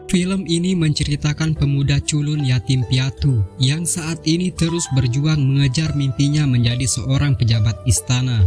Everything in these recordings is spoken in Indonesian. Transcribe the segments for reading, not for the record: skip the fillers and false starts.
Film ini menceritakan pemuda culun yatim piatu yang saat ini terus berjuang mengejar mimpinya menjadi seorang pejabat istana.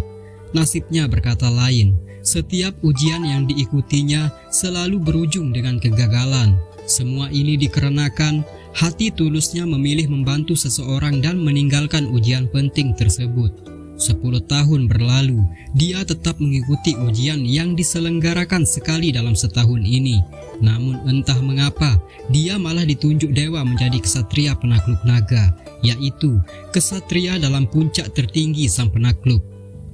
Nasibnya berkata lain, setiap ujian yang diikutinya selalu berujung dengan kegagalan. Semua ini dikarenakan hati tulusnya memilih membantu seseorang dan meninggalkan ujian penting tersebut. 10 tahun berlalu, dia tetap mengikuti ujian yang diselenggarakan sekali dalam setahun ini. Namun entah mengapa, dia malah ditunjuk dewa menjadi kesatria penakluk naga, yaitu kesatria dalam puncak tertinggi sang penakluk.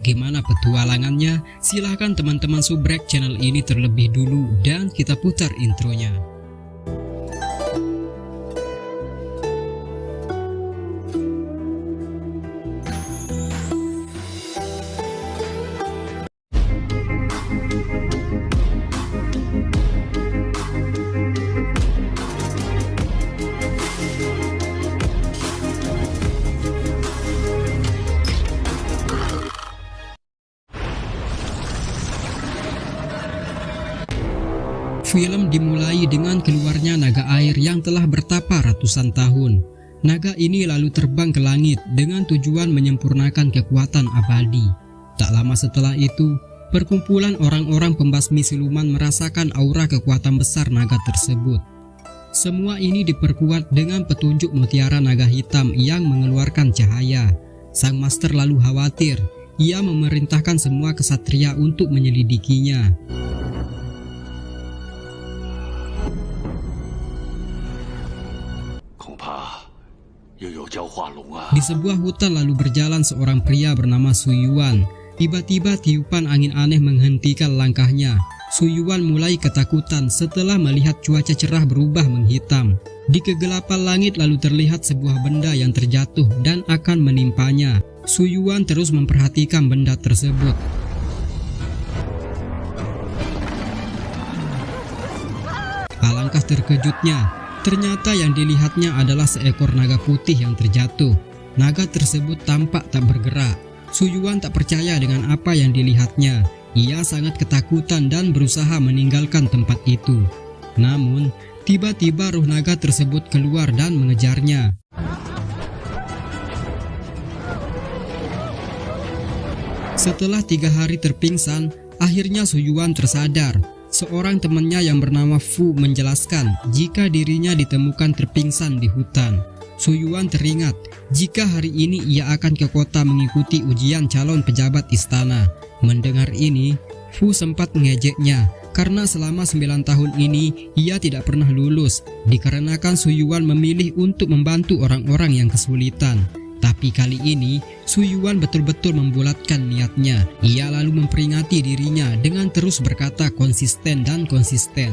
Gimana petualangannya? Silahkan teman-teman subrek channel ini terlebih dulu dan kita putar intronya. Film dimulai dengan keluarnya naga air yang telah bertapa ratusan tahun. Naga ini lalu terbang ke langit dengan tujuan menyempurnakan kekuatan abadi. Tak lama setelah itu, perkumpulan orang-orang pembasmi siluman merasakan aura kekuatan besar naga tersebut. Semua ini diperkuat dengan petunjuk mutiara naga hitam yang mengeluarkan cahaya. Sang master lalu khawatir. Ia memerintahkan semua kesatria untuk menyelidikinya. Di sebuah hutan lalu berjalan seorang pria bernama Su Yuan. Tiba-tiba tiupan angin aneh menghentikan langkahnya. Su Yuan mulai ketakutan setelah melihat cuaca cerah berubah menghitam. Di kegelapan langit lalu terlihat sebuah benda yang terjatuh dan akan menimpanya. Su Yuan terus memperhatikan benda tersebut. Alangkah terkejutnya. Ternyata yang dilihatnya adalah seekor naga putih yang terjatuh. Naga tersebut tampak tak bergerak. Su Yuan tak percaya dengan apa yang dilihatnya. Ia sangat ketakutan dan berusaha meninggalkan tempat itu. Namun, tiba-tiba ruh naga tersebut keluar dan mengejarnya. Setelah 3 hari terpingsan, akhirnya Su Yuan tersadar. Seorang temannya yang bernama Fu menjelaskan jika dirinya ditemukan terpingsan di hutan. Su Yuan teringat jika hari ini ia akan ke kota mengikuti ujian calon pejabat istana. Mendengar ini, Fu sempat mengejeknya karena selama 9 tahun ini ia tidak pernah lulus dikarenakan Su Yuan memilih untuk membantu orang-orang yang kesulitan. Tapi kali ini, Su Yuan betul-betul membulatkan niatnya. Ia lalu memperingati dirinya dengan terus berkata konsisten dan konsisten.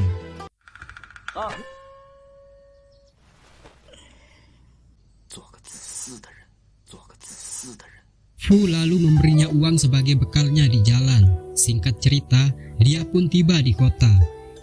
Fu lalu memberinya uang sebagai bekalnya di jalan. Singkat cerita, dia pun tiba di kota.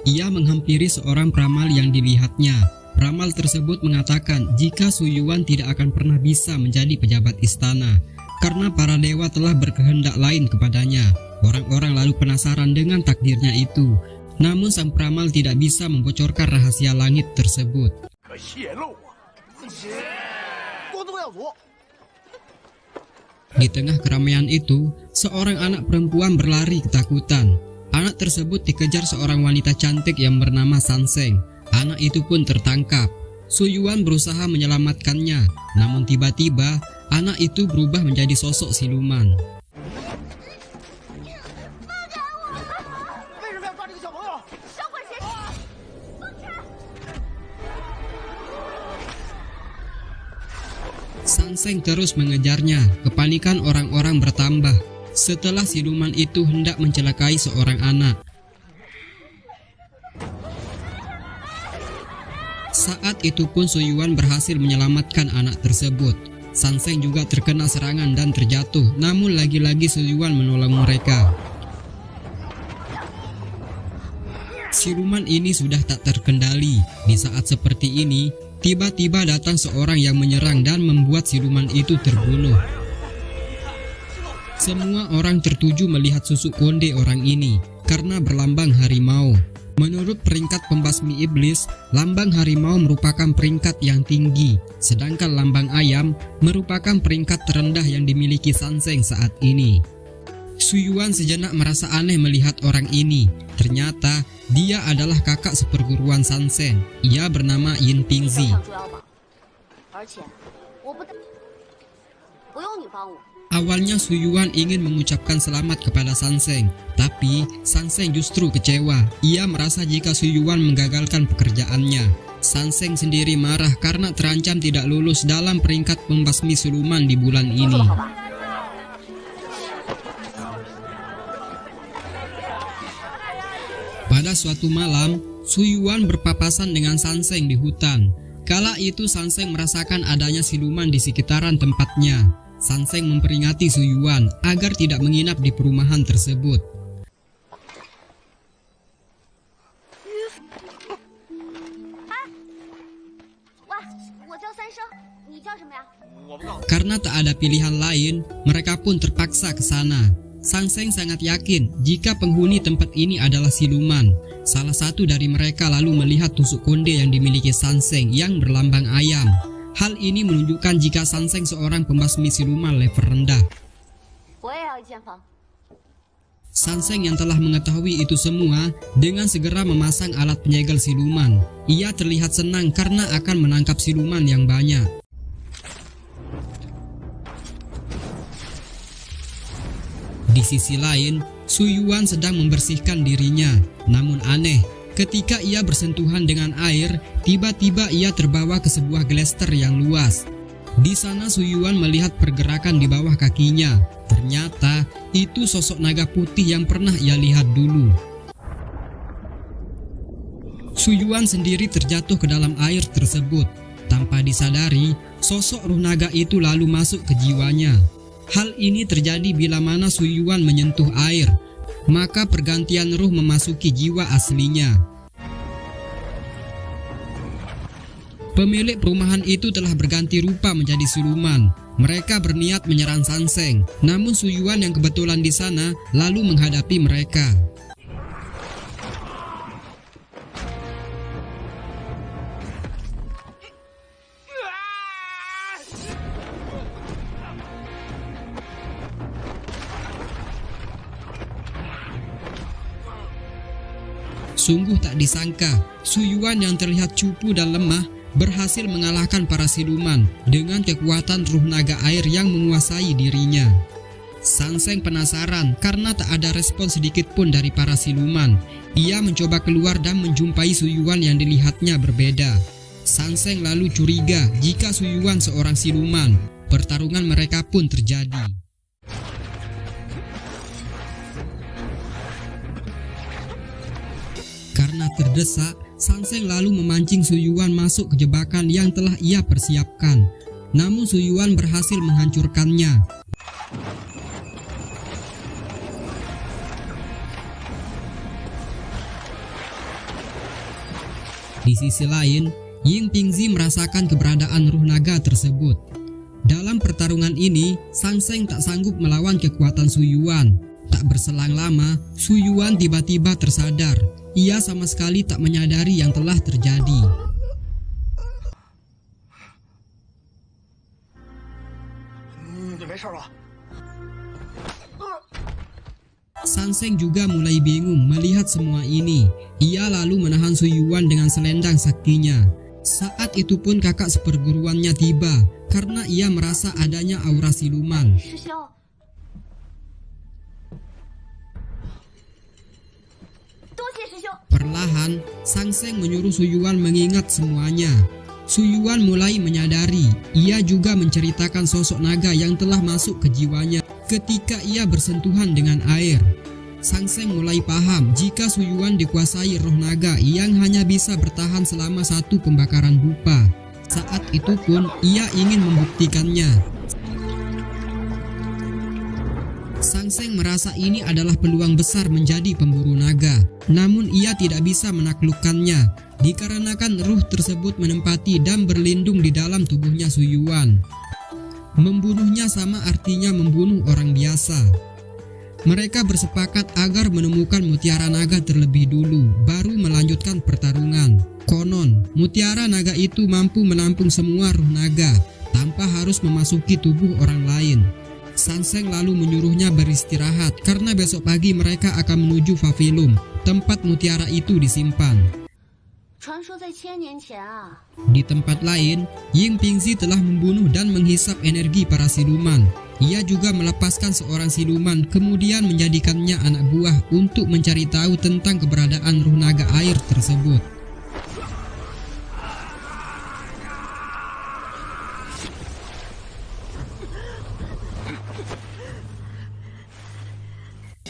Ia menghampiri seorang peramal yang dilihatnya. Peramal tersebut mengatakan jika Su Yuan tidak akan pernah bisa menjadi pejabat istana karena para dewa telah berkehendak lain kepadanya. Orang-orang lalu penasaran dengan takdirnya itu. Namun sang peramal tidak bisa membocorkan rahasia langit tersebut. Di tengah keramaian itu, seorang anak perempuan berlari ketakutan. Anak tersebut dikejar seorang wanita cantik yang bernama Sanseng. Anak itu pun tertangkap. Su Yuan berusaha menyelamatkannya, namun tiba-tiba anak itu berubah menjadi sosok siluman. Sanseng terus mengejarnya. Kepanikan orang-orang bertambah setelah siluman itu hendak mencelakai seorang anak. Saat itu pun Su Yuan berhasil menyelamatkan anak tersebut. Sanseng juga terkena serangan dan terjatuh, namun lagi-lagi Su Yuan menolong mereka. Siluman ini sudah tak terkendali. Di saat seperti ini, tiba-tiba datang seorang yang menyerang dan membuat siluman itu terbunuh. Semua orang tertuju melihat susuk konde orang ini karena berlambang harimau. Menurut peringkat pembasmi iblis, lambang harimau merupakan peringkat yang tinggi, sedangkan lambang ayam merupakan peringkat terendah yang dimiliki Sanseng saat ini. Su Yuan sejenak merasa aneh melihat orang ini. Ternyata dia adalah kakak seperguruan Sanseng. Ia bernama Yin Pingzi. Awalnya Su Yuan ingin mengucapkan selamat kepada Sanseng, tapi Sanseng justru kecewa. Ia merasa jika Su Yuan menggagalkan pekerjaannya. Sanseng sendiri marah karena terancam tidak lulus dalam peringkat pembasmi siluman di bulan ini. Pada suatu malam, Su Yuan berpapasan dengan Sanseng di hutan. Kala itu Sanseng merasakan adanya siluman di sekitaran tempatnya. Sanseng memperingati Su Yuan agar tidak menginap di perumahan tersebut. Karena tak ada pilihan lain, mereka pun terpaksa ke sana. Sanseng sangat yakin jika penghuni tempat ini adalah siluman. Salah satu dari mereka lalu melihat tusuk konde yang dimiliki Sanseng yang berlambang ayam. Hal ini menunjukkan jika Sanseng seorang pembasmi siluman level rendah. Sanseng yang telah mengetahui itu semua dengan segera memasang alat penyegel siluman. Ia terlihat senang karena akan menangkap siluman yang banyak. Di sisi lain, Su Yuan sedang membersihkan dirinya. Namun aneh, ketika ia bersentuhan dengan air, tiba-tiba ia terbawa ke sebuah glester yang luas. Di sana Su Yuan melihat pergerakan di bawah kakinya. Ternyata itu sosok naga putih yang pernah ia lihat dulu. Su Yuan sendiri terjatuh ke dalam air tersebut. Tanpa disadari, sosok ruh naga itu lalu masuk ke jiwanya. Hal ini terjadi bila mana Su Yuan menyentuh air, maka pergantian ruh memasuki jiwa aslinya. Pemilik perumahan itu telah berganti rupa menjadi siluman. Mereka berniat menyerang Sanseng, namun Su Yuan yang kebetulan di sana lalu menghadapi mereka. Sungguh tak disangka, Su Yuan yang terlihat cupu dan lemah berhasil mengalahkan para siluman dengan kekuatan ruh naga air yang menguasai dirinya. Sanseng penasaran karena tak ada respon sedikit pun dari para siluman. Ia mencoba keluar dan menjumpai Su Yuan yang dilihatnya berbeda. Sanseng lalu curiga jika Su Yuan seorang siluman. Pertarungan mereka pun terjadi. Karena terdesak, Sanseng lalu memancing Su Yuan masuk ke jebakan yang telah ia persiapkan. Namun Su Yuan berhasil menghancurkannya. Di sisi lain, Yin Pingzi merasakan keberadaan ruh naga tersebut. Dalam pertarungan ini, Sanseng tak sanggup melawan kekuatan Su Yuan. Tak berselang lama, Su Yuan tiba-tiba tersadar. Ia sama sekali tak menyadari yang telah terjadi. Sanseng juga mulai bingung melihat semua ini. Ia lalu menahan Su Yuan dengan selendang saktinya. Saat itu pun kakak seperguruannya tiba karena ia merasa adanya aura siluman. Perlahan, Sanseng menyuruh Su Yuan mengingat semuanya. Su Yuan mulai menyadari. Ia juga menceritakan sosok naga yang telah masuk ke jiwanya ketika ia bersentuhan dengan air. Sanseng mulai paham jika Su Yuan dikuasai roh naga yang hanya bisa bertahan selama satu pembakaran dupa. Saat itu pun ia ingin membuktikannya. Sanseng merasa ini adalah peluang besar menjadi pemburu naga. Namun ia tidak bisa menaklukkannya dikarenakan ruh tersebut menempati dan berlindung di dalam tubuhnya Su Yuan. Membunuhnya sama artinya membunuh orang biasa. Mereka bersepakat agar menemukan mutiara naga terlebih dulu, baru melanjutkan pertarungan. Konon, mutiara naga itu mampu menampung semua ruh naga, tanpa harus memasuki tubuh orang lain. Sanseng lalu menyuruhnya beristirahat, karena besok pagi mereka akan menuju Pavilion, tempat mutiara itu disimpan. Di tempat lain, Ying Pingzi telah membunuh dan menghisap energi para siluman. Ia juga melepaskan seorang siluman, kemudian menjadikannya anak buah untuk mencari tahu tentang keberadaan ruh naga air tersebut.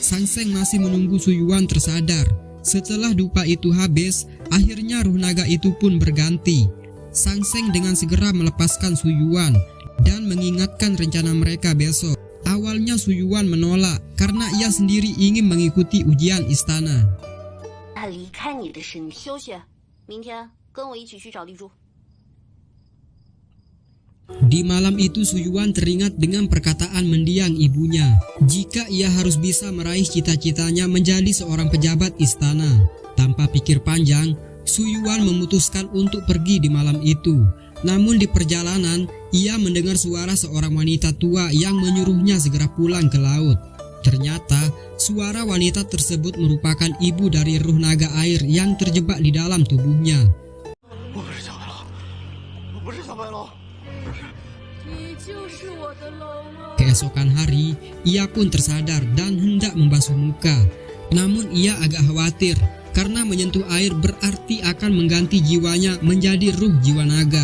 Sanseng masih menunggu Su Yuan tersadar. Setelah dupa itu habis, akhirnya ruh naga itu pun berganti. Sanseng dengan segera melepaskan Su Yuan dan mengingatkan rencana mereka besok. Awalnya Su Yuan menolak karena ia sendiri ingin mengikuti ujian istana. Di malam itu Su Yuan teringat dengan perkataan mendiang ibunya. Jika ia harus bisa meraih cita-citanya menjadi seorang pejabat istana. Tanpa pikir panjang, Su Yuan memutuskan untuk pergi di malam itu. Namun di perjalanan, ia mendengar suara seorang wanita tua yang menyuruhnya segera pulang ke laut. Ternyata, suara wanita tersebut merupakan ibu dari ruh naga air yang terjebak di dalam tubuhnya. Keesokan hari, ia pun tersadar dan hendak membasuh muka. Namun ia agak khawatir karena menyentuh air berarti akan mengganti jiwanya menjadi ruh jiwa naga.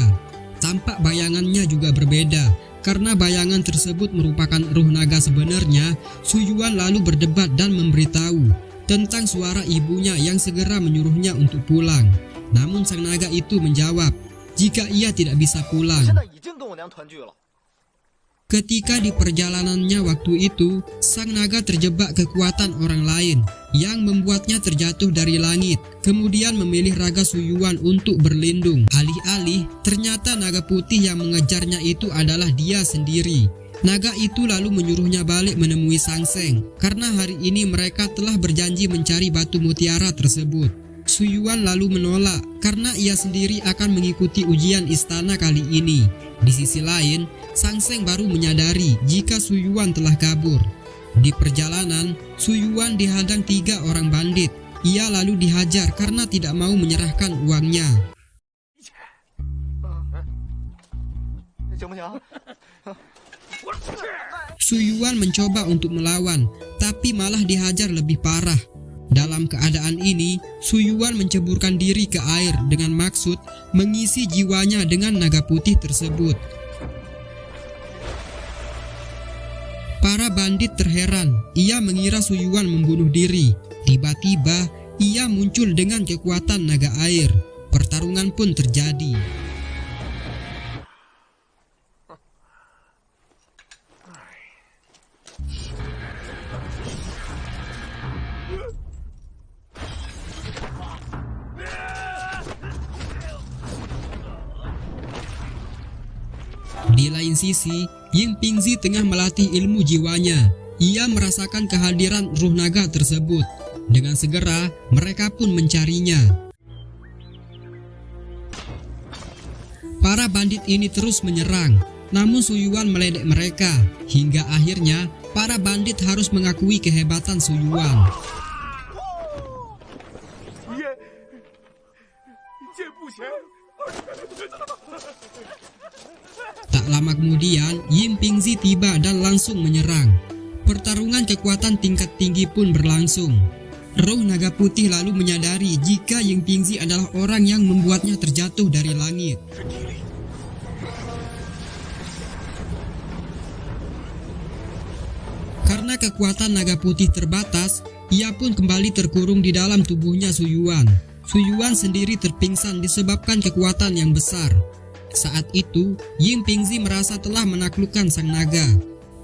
Tampak bayangannya juga berbeda karena bayangan tersebut merupakan ruh naga sebenarnya. Su Yuan lalu berdebat dan memberitahu tentang suara ibunya yang segera menyuruhnya untuk pulang. Namun sang naga itu menjawab jika ia tidak bisa pulang. Ketika di perjalanannya waktu itu, sang naga terjebak kekuatan orang lain yang membuatnya terjatuh dari langit, kemudian memilih raga Su Yuan untuk berlindung. Alih-alih, ternyata naga putih yang mengejarnya itu adalah dia sendiri. Naga itu lalu menyuruhnya balik menemui Sanseng, karena hari ini mereka telah berjanji mencari batu mutiara tersebut. Su Yuan lalu menolak karena ia sendiri akan mengikuti ujian istana kali ini. Di sisi lain, Sanseng baru menyadari jika Su Yuan telah kabur. Di perjalanan, Su Yuan dihadang 3 orang bandit. Ia lalu dihajar karena tidak mau menyerahkan uangnya. Su Yuan mencoba untuk melawan, tapi malah dihajar lebih parah. Dalam keadaan ini, Su Yuan menceburkan diri ke air dengan maksud mengisi jiwanya dengan naga putih tersebut. Para bandit terheran, ia mengira Su Yuan membunuh diri. Tiba-tiba, ia muncul dengan kekuatan naga air. Pertarungan pun terjadi. Di lain sisi, Ying Pingzi tengah melatih ilmu jiwanya. Ia merasakan kehadiran ruh naga tersebut. Dengan segera, mereka pun mencarinya. Para bandit ini terus menyerang, namun Su Yuan meledek mereka. Hingga akhirnya, para bandit harus mengakui kehebatan Su Yuan. Tak lama kemudian, Ying Pingzi tiba dan langsung menyerang. Pertarungan kekuatan tingkat tinggi pun berlangsung. Roh naga putih lalu menyadari jika Ying Pingzi adalah orang yang membuatnya terjatuh dari langit. Karena kekuatan naga putih terbatas, ia pun kembali terkurung di dalam tubuhnya Su Yuan. Su Yuan sendiri terpingsan disebabkan kekuatan yang besar. Saat itu, Ying Pingzi merasa telah menaklukkan sang naga.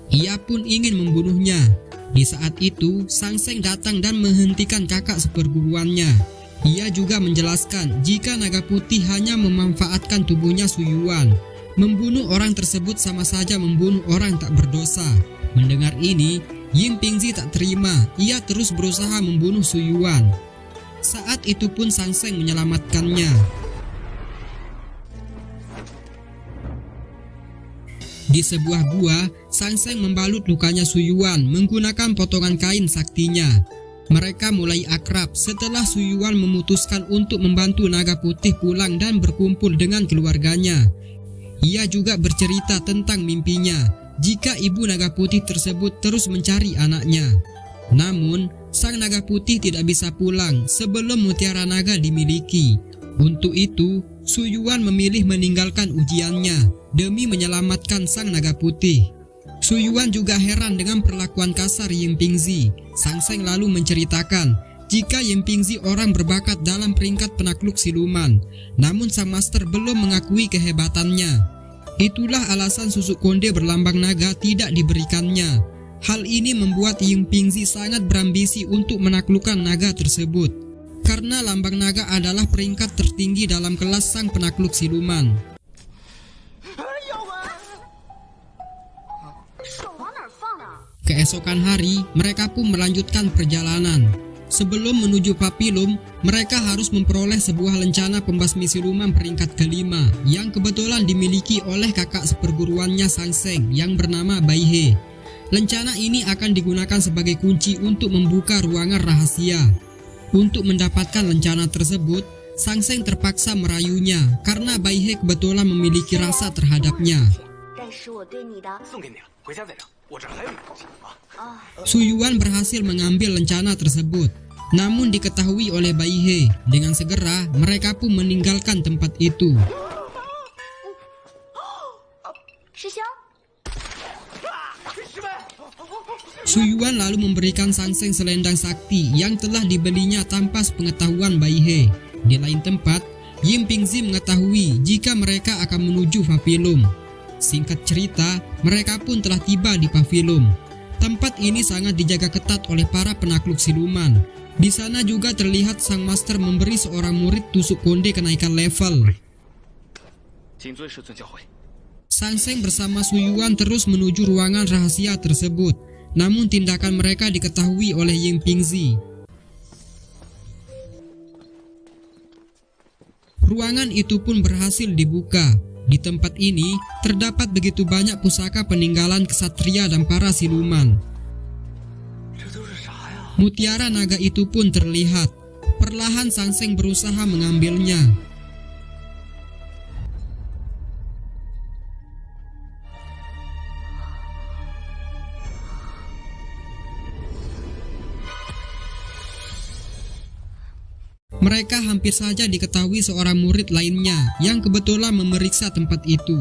Ia pun ingin membunuhnya. Di saat itu, Sanseng datang dan menghentikan kakak seperguruannya. Ia juga menjelaskan jika naga putih hanya memanfaatkan tubuhnya Su Yuan. Membunuh orang tersebut sama saja membunuh orang tak berdosa. Mendengar ini, Ying Pingzi tak terima, ia terus berusaha membunuh Su Yuan. Saat itu pun Sang Seng menyelamatkannya. Di sebuah gua, Sang Seng membalut lukanya Su Yuan menggunakan potongan kain saktinya. Mereka mulai akrab setelah Su Yuan memutuskan untuk membantu naga putih pulang dan berkumpul dengan keluarganya. Ia juga bercerita tentang mimpinya jika ibu naga putih tersebut terus mencari anaknya. Namun, sang naga putih tidak bisa pulang sebelum mutiara naga dimiliki. Untuk itu, Su Yuan memilih meninggalkan ujiannya demi menyelamatkan sang naga putih. Su Yuan juga heran dengan perlakuan kasar Ying Pingzi. Sang Seng lalu menceritakan jika Ying Pingzi orang berbakat dalam peringkat penakluk siluman, namun sang master belum mengakui kehebatannya. Itulah alasan susuk konde berlambang naga tidak diberikannya. Hal ini membuat Ying Pingzi sangat berambisi untuk menaklukkan naga tersebut, karena lambang naga adalah peringkat tertinggi dalam kelas sang penakluk siluman. Keesokan hari, mereka pun melanjutkan perjalanan. Sebelum menuju Papillum, mereka harus memperoleh sebuah lencana pembasmi siluman peringkat kelima yang kebetulan dimiliki oleh kakak seperguruannya Sang Seng yang bernama Bai He. Lencana ini akan digunakan sebagai kunci untuk membuka ruangan rahasia. Untuk mendapatkan lencana tersebut, Sang Seng terpaksa merayunya karena Bai He kebetulan memiliki rasa terhadapnya. Su Yuan berhasil mengambil lencana tersebut, namun diketahui oleh Bai He. Dengan segera, mereka pun meninggalkan tempat itu. Su Yuan lalu memberikan Sang Seng selendang sakti yang telah dibelinya tanpa sepengetahuan Bai He. Di lain tempat, Ying Pingzi mengetahui jika mereka akan menuju Papillum. Singkat cerita, mereka pun telah tiba di Papillum. Tempat ini sangat dijaga ketat oleh para penakluk siluman. Di sana juga terlihat sang master memberi seorang murid tusuk konde kenaikan level. Sang Seng bersama Su Yuan terus menuju ruangan rahasia tersebut. Namun tindakan mereka diketahui oleh Ying Pingzi. Ruangan itu pun berhasil dibuka. Di tempat ini terdapat begitu banyak pusaka peninggalan kesatria dan para siluman. Mutiara naga itu pun terlihat. Perlahan Sang Seng berusaha mengambilnya. Mereka hampir saja diketahui seorang murid lainnya yang kebetulan memeriksa tempat itu.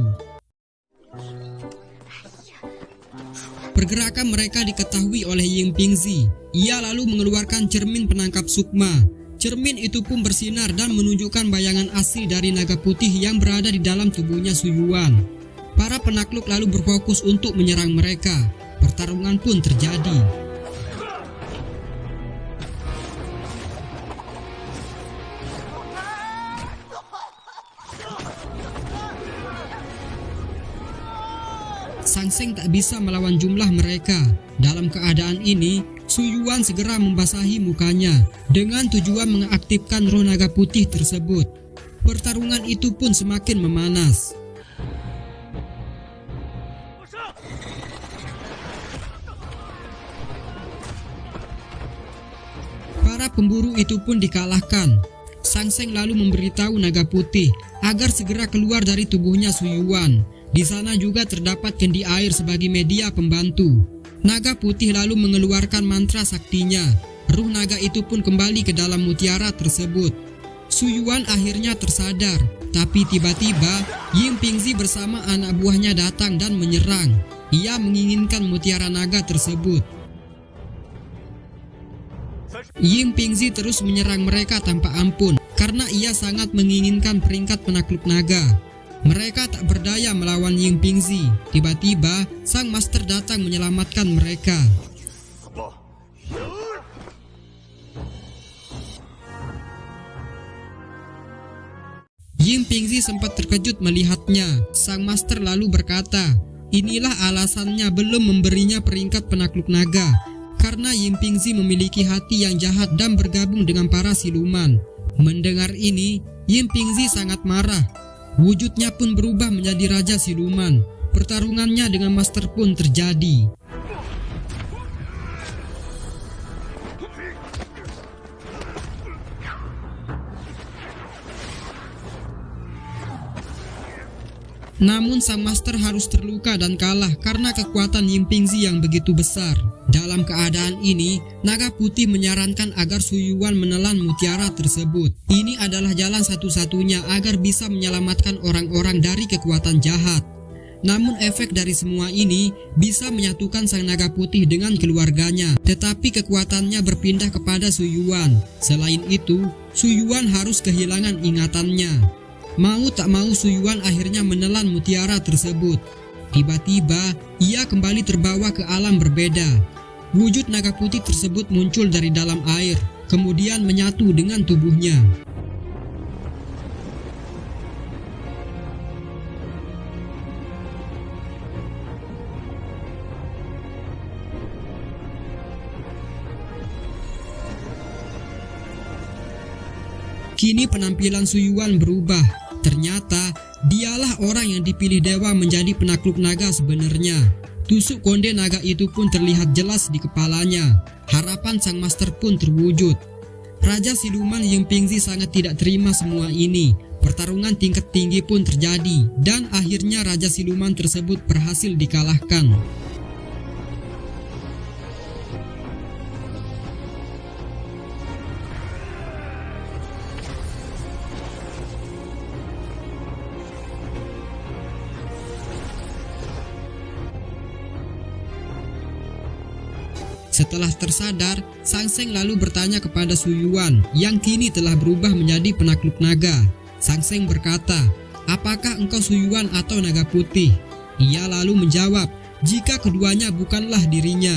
Pergerakan mereka diketahui oleh Ying Pingzi. Ia lalu mengeluarkan cermin penangkap sukma. Cermin itu pun bersinar dan menunjukkan bayangan asli dari naga putih yang berada di dalam tubuhnya Su Yuan. Para penakluk lalu berfokus untuk menyerang mereka. Pertarungan pun terjadi. Sang Seng tak bisa melawan jumlah mereka. Dalam keadaan ini, Su Yuan segera membasahi mukanya dengan tujuan mengaktifkan roh naga putih tersebut. Pertarungan itu pun semakin memanas. Para pemburu itu pun dikalahkan. Sang Seng lalu memberitahu naga putih agar segera keluar dari tubuhnya Su Yuan. Di sana juga terdapat kendi air sebagai media pembantu. Naga putih lalu mengeluarkan mantra saktinya. Ruh naga itu pun kembali ke dalam mutiara tersebut. Su Yuan akhirnya tersadar, tapi tiba-tiba Ying Pingzi bersama anak buahnya datang dan menyerang. Ia menginginkan mutiara naga tersebut. Ying Pingzi terus menyerang mereka tanpa ampun karena ia sangat menginginkan peringkat penakluk naga. Mereka tak berdaya melawan Ying Pingzi. Tiba-tiba, sang master datang menyelamatkan mereka. Ying Pingzi sempat terkejut melihatnya. Sang master lalu berkata, Inilah alasannya belum memberinya peringkat penakluk naga, karena Yin Pingzi memiliki hati yang jahat dan bergabung dengan para siluman. Mendengar ini, Yin Pingzi sangat marah. Wujudnya pun berubah menjadi Raja Siluman. Pertarungannya dengan Master pun terjadi. Namun sang Master harus terluka dan kalah karena kekuatan Yin Pingzi yang begitu besar. Dalam keadaan ini, Naga Putih menyarankan agar Su Yuan menelan mutiara tersebut. Ini adalah jalan satu-satunya agar bisa menyelamatkan orang-orang dari kekuatan jahat. Namun efek dari semua ini bisa menyatukan sang Naga Putih dengan keluarganya, tetapi kekuatannya berpindah kepada Su Yuan. Selain itu, Su Yuan harus kehilangan ingatannya. Mau tak mau Su Yuan akhirnya menelan mutiara tersebut. Tiba-tiba ia kembali terbawa ke alam berbeda. Wujud naga putih tersebut muncul dari dalam air, kemudian menyatu dengan tubuhnya. Kini penampilan Su Yuan berubah. Ternyata dialah orang yang dipilih dewa menjadi penakluk naga sebenarnya. Tusuk konde naga itu pun terlihat jelas di kepalanya. Harapan sang master pun terwujud. Raja Siluman Yin Pingzi sangat tidak terima semua ini. Pertarungan tingkat tinggi pun terjadi dan akhirnya Raja Siluman tersebut berhasil dikalahkan. Setelah tersadar, Sangseng lalu bertanya kepada Su Yuan yang kini telah berubah menjadi penakluk naga. Sangseng berkata, "Apakah engkau Su Yuan atau naga putih?" Ia lalu menjawab, jika keduanya bukanlah dirinya.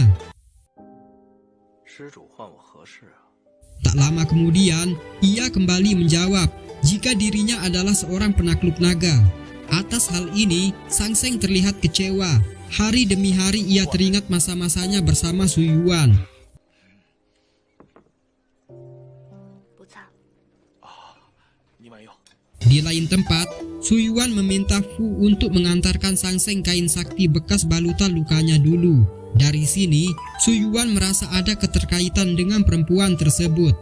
Tak lama kemudian, ia kembali menjawab, jika dirinya adalah seorang penakluk naga. Atas hal ini, Sangseng terlihat kecewa. Hari demi hari ia teringat masa-masanya bersama Su Yuan. Di lain tempat, Su Yuan meminta Fu untuk mengantarkan Sangseng kain sakti bekas balutan lukanya dulu. Dari sini, Su Yuan merasa ada keterkaitan dengan perempuan tersebut.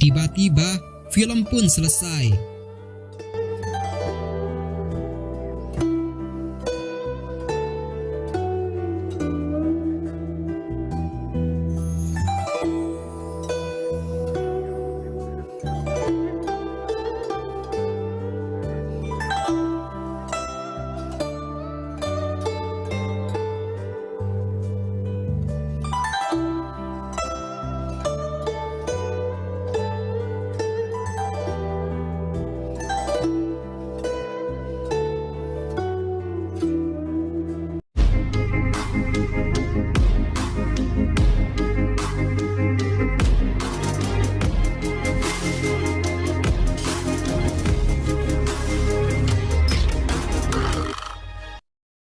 Tiba-tiba, film pun selesai.